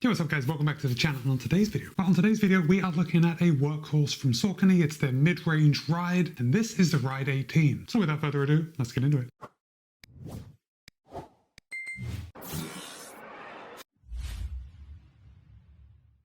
Yo, what's up guys, welcome back to the channel. And on today's video, we are looking at a workhorse from Saucony. It's their mid-range Ride, and this is the Ride 18. So without further ado, let's get into it.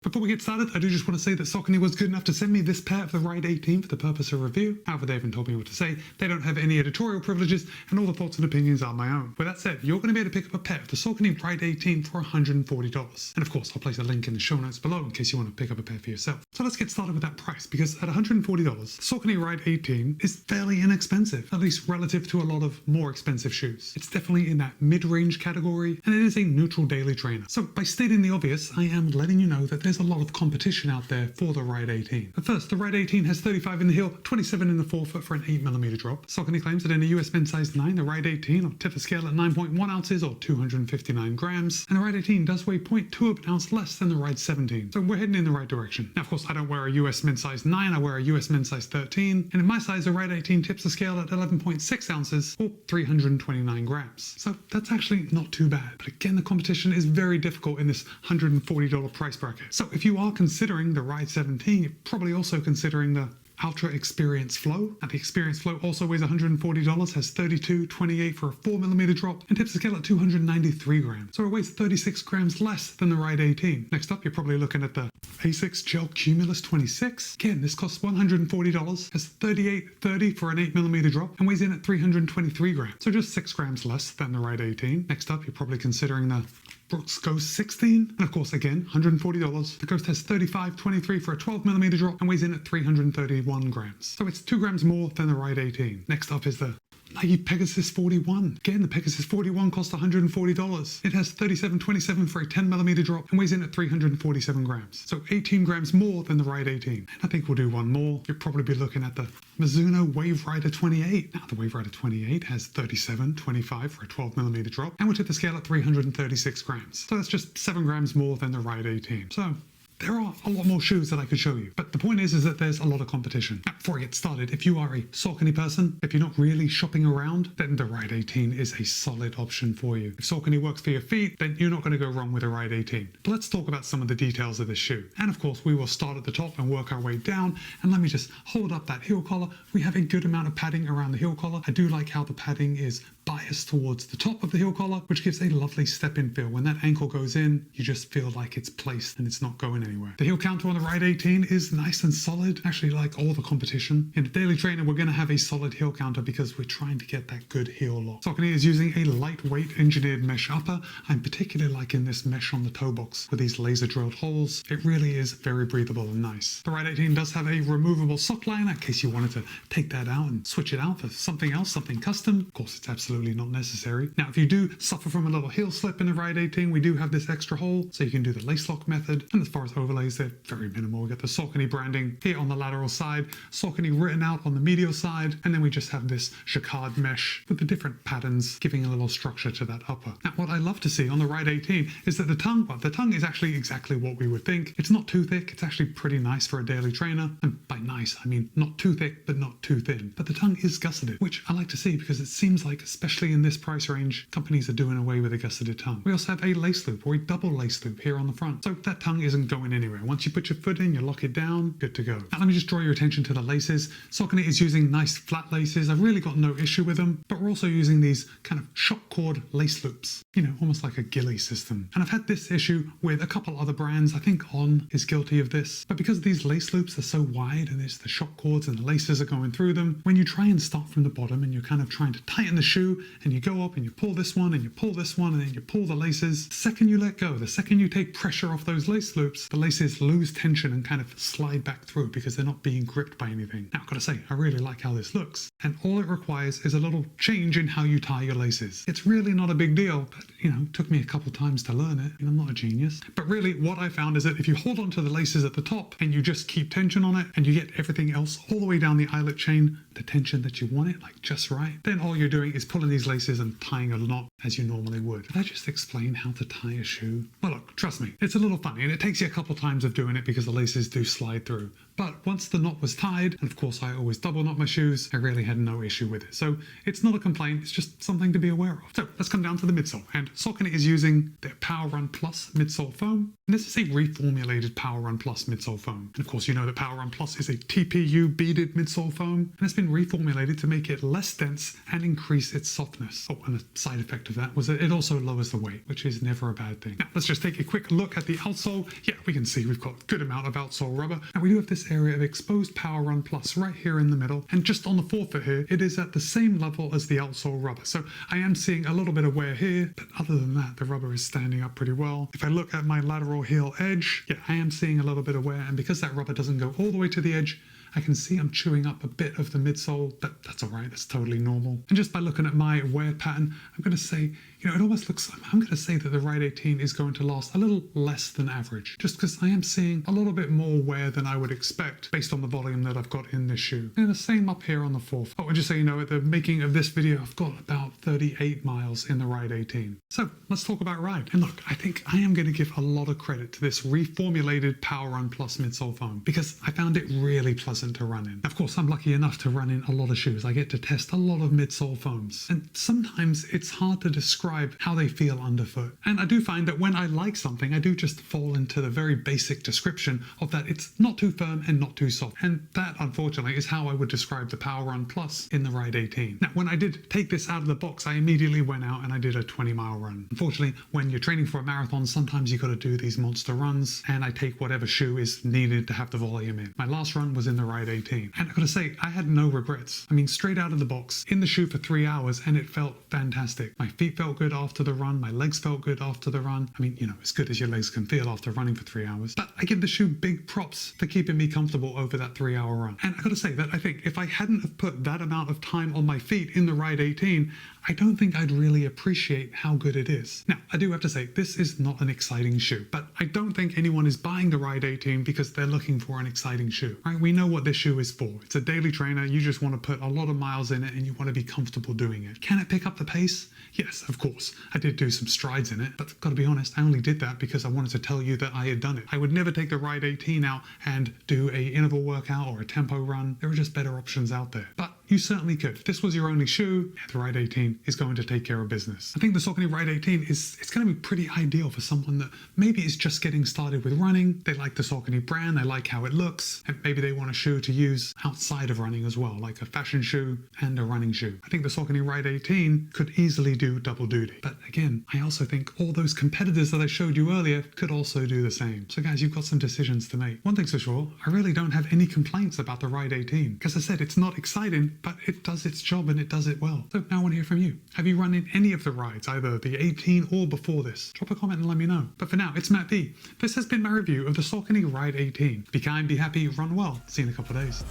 Before we get started, I do just want to say that Saucony was good enough to send me this pair of the Ride 18 for the purpose of review. However, they haven't told me what to say. They don't have any editorial privileges, and all the thoughts and opinions are my own. With that said, you're going to be able to pick up a pair of the Saucony Ride 18 for $140. And of course, I'll place a link in the show notes below in case you want to pick up a pair for yourself. So let's get started with that price, because at $140, Saucony Ride 18 is fairly inexpensive, at least relative to a lot of more expensive shoes. It's definitely in that mid-range category, and it is a neutral daily trainer. So by stating the obvious, I am letting you know that there's a lot of competition out there for the Ride 18. But first, the Ride 18 has 35 in the heel, 27 in the forefoot for an 8mm drop. Saucony claims that in a US men's size 9, the Ride 18 will tip the scale at 9.1 ounces or 259 grams, and the Ride 18 does weigh 0.2 of an ounce less than the Ride 17. So we're heading in the right direction. Now, of course, I don't wear a US men's size 9, I wear a US men's size 13, and in my size, the Ride 18 tips the scale at 11.6 ounces or 329 grams. So that's actually not too bad. But again, the competition is very difficult in this $140 price bracket. So if you are considering the Ride 17, you're probably also considering the Ultra Experience Flow. And the Experience Flow also weighs $140, has 32.28 for a 4mm drop, and tips the scale at 293 grams. So it weighs 36 grams less than the Ride 18. Next up, you're probably looking at the Asics Gel Cumulus 26. Again, this costs $140, has 38.30 for an 8mm drop, and weighs in at 323 grams. So just 6 grams less than the Ride 18. Next up, you're probably considering the Brooks Ghost 16, and of course again $140. The Ghost has 35.23 for a 12mm drop and weighs in at 331 grams. So it's 2 grams more than the Ride 18. Next up is the Nike Pegasus 41. Again, the Pegasus 41 costs $140. It has 37.27 for a 10mm drop and weighs in at 347 grams. So 18 grams more than the Ride 18. And I think we'll do one more. You'll probably be looking at the Mizuno Wave Rider 28. Now, the Wave Rider 28 has 37.25 for a 12mm drop and will tip the scale at 336 grams. So that's just 7 grams more than the Ride 18. So there are a lot more shoes that I could show you, but the point is that there's a lot of competition. Now, before I get started, if you are a Saucony person, if you're not really shopping around, then the Ride 18 is a solid option for you. If Saucony works for your feet, then you're not going to go wrong with a Ride 18. But let's talk about some of the details of this shoe. And of course, we will start at the top and work our way down. And let me just hold up that heel collar. We have a good amount of padding around the heel collar. I do like how the padding is biased towards the top of the heel collar, which gives a lovely step-in feel. When that ankle goes in, you just feel like it's placed and it's not going anywhere. The heel counter on the Ride 18 is nice and solid, actually like all the competition. In the daily trainer, we're going to have a solid heel counter because we're trying to get that good heel lock. Saucony is using a lightweight engineered mesh upper. I'm particularly liking this mesh on the toe box with these laser drilled holes. It really is very breathable and nice. The Ride 18 does have a removable sock liner in case you wanted to take that out and switch it out for something else, something custom. Of course, it's absolutely not necessary. Now, if you do suffer from a little heel slip in the Ride 18, we do have this extra hole, so you can do the lace lock method. And as far as overlays, they're very minimal. We got the Saucony branding here on the lateral side, Saucony written out on the medial side, and then we just have this jacquard mesh with the different patterns giving a little structure to that upper. Now, what I love to see on the Ride 18 is that the tongue is actually exactly what we would think. It's not too thick. It's actually pretty nice for a daily trainer. And by nice, I mean not too thick, but not too thin. But the tongue is gusseted, which I like to see because it seems like, especially in this price range, companies are doing away with a gusseted tongue. We also have a lace loop or a double lace loop here on the front. So that tongue isn't going anywhere. Once you put your foot in, you lock it down, good to go. Now let me just draw your attention to the laces. Saucony is using nice flat laces. I've really got no issue with them, but we're also using these kind of shock cord lace loops, you know, almost like a ghillie system. And I've had this issue with a couple other brands. I think On is guilty of this, but because these lace loops are so wide and there's the shock cords and the laces are going through them, when you try and start from the bottom and you're kind of trying to tighten the shoe and you go up and you pull this one and you pull this one and then you pull the laces, the second you let go, the second you take pressure off those lace loops, the laces lose tension and kind of slide back through because they're not being gripped by anything. Now, I've got to say, I really like how this looks. And all it requires is a little change in how you tie your laces. It's really not a big deal, but you know, it took me a couple times to learn it. And I'm not a genius. But really what I found is that if you hold onto the laces at the top and you just keep tension on it and you get everything else all the way down the eyelet chain, the tension that you want it, like just right, then all you're doing is pulling these laces and tying a knot as you normally would. Did I just explain how to tie a shoe? Well, look, trust me, it's a little funny and it takes you a couple times of doing it because the laces do slide through. But once the knot was tied, and of course I always double knot my shoes, I really had no issue with it. So it's not a complaint, it's just something to be aware of. So let's come down to the midsole. And Saucony is using their Power Run Plus midsole foam. And this is a reformulated Power Run Plus midsole foam. And of course, you know that Power Run Plus is a TPU beaded midsole foam, and it's been reformulated to make it less dense and increase its softness. Oh, and the side effect of that was that it also lowers the weight, which is never a bad thing. Now, let's just take a quick look at the outsole. Yeah, we can see we've got a good amount of outsole rubber. And we do have this area of exposed Power Run Plus right here in the middle. And just on the forefoot here, it is at the same level as the outsole rubber. So I am seeing a little bit of wear here, but other than that, the rubber is standing up pretty well. If I look at my lateral heel edge, yeah, I am seeing a little bit of wear, and because that rubber doesn't go all the way to the edge, I can see I'm chewing up a bit of the midsole, but that's all right, that's totally normal. And just by looking at my wear pattern, I'm going to say, you know, it almost looks, I'm going to say that the Ride 18 is going to last a little less than average, just because I am seeing a little bit more wear than I would expect based on the volume that I've got in this shoe. And the same up here on the fourth. Oh, and just so you know, at the making of this video, I've got about 38 miles in the Ride 18. So let's talk about Ride. And look, I think I am going to give a lot of credit to this reformulated Power Run Plus midsole foam, because I found it really pleasant to run in. Of course, I'm lucky enough to run in a lot of shoes. I get to test a lot of midsole foams, and sometimes it's hard to describe how they feel underfoot. And I do find that when I like something, I do just fall into the very basic description of that it's not too firm and not too soft. And that, unfortunately, is how I would describe the Power Run Plus in the Ride 18. Now, when I did take this out of the box, I immediately went out and I did a 20-mile run. Unfortunately, when you're training for a marathon, sometimes you got to do these monster runs, and I take whatever shoe is needed to have the volume in. My last run was in the Ride 18, and I gotta say, I had no regrets. I mean, straight out of the box, in the shoe for 3 hours, and it felt fantastic. My feet felt good after the run, my legs felt good after the run. I mean, you know, as good as your legs can feel after running for 3 hours. But I give the shoe big props for keeping me comfortable over that 3-hour run. And I gotta say that I think if I hadn't have put that amount of time on my feet in the Ride 18, I don't think I'd really appreciate how good it is. Now, I do have to say, this is not an exciting shoe, but I don't think anyone is buying the Ride 18 because they're looking for an exciting shoe, right? We know what this shoe is for. It's a daily trainer. You just want to put a lot of miles in it and you want to be comfortable doing it. Can it pick up the pace? Yes, of course. I did do some strides in it, but gotta be honest, I only did that because I wanted to tell you that I had done it. I would never take the Ride 18 out and do a interval workout or a tempo run. There are just better options out there. But you certainly could. If this was your only shoe, yeah, the Ride 18 is going to take care of business. I think the Saucony Ride 18 it's going to be pretty ideal for someone that maybe is just getting started with running. They like the Saucony brand, they like how it looks, and maybe they want a shoe to use outside of running as well, like a fashion shoe and a running shoe. I think the Saucony Ride 18 could easily do double duty. But again, I also think all those competitors that I showed you earlier could also do the same. So guys, you've got some decisions to make. One thing's for sure, I really don't have any complaints about the Ride 18. Because I said, it's not exciting, but it does its job and it does it well. So now I want to hear from you. Have you run in any of the rides, either the 18 or before this? Drop a comment and let me know. But for now, it's Matt B. This has been my review of the Saucony Ride 18. Be kind, be happy, run well. See you in a couple of days.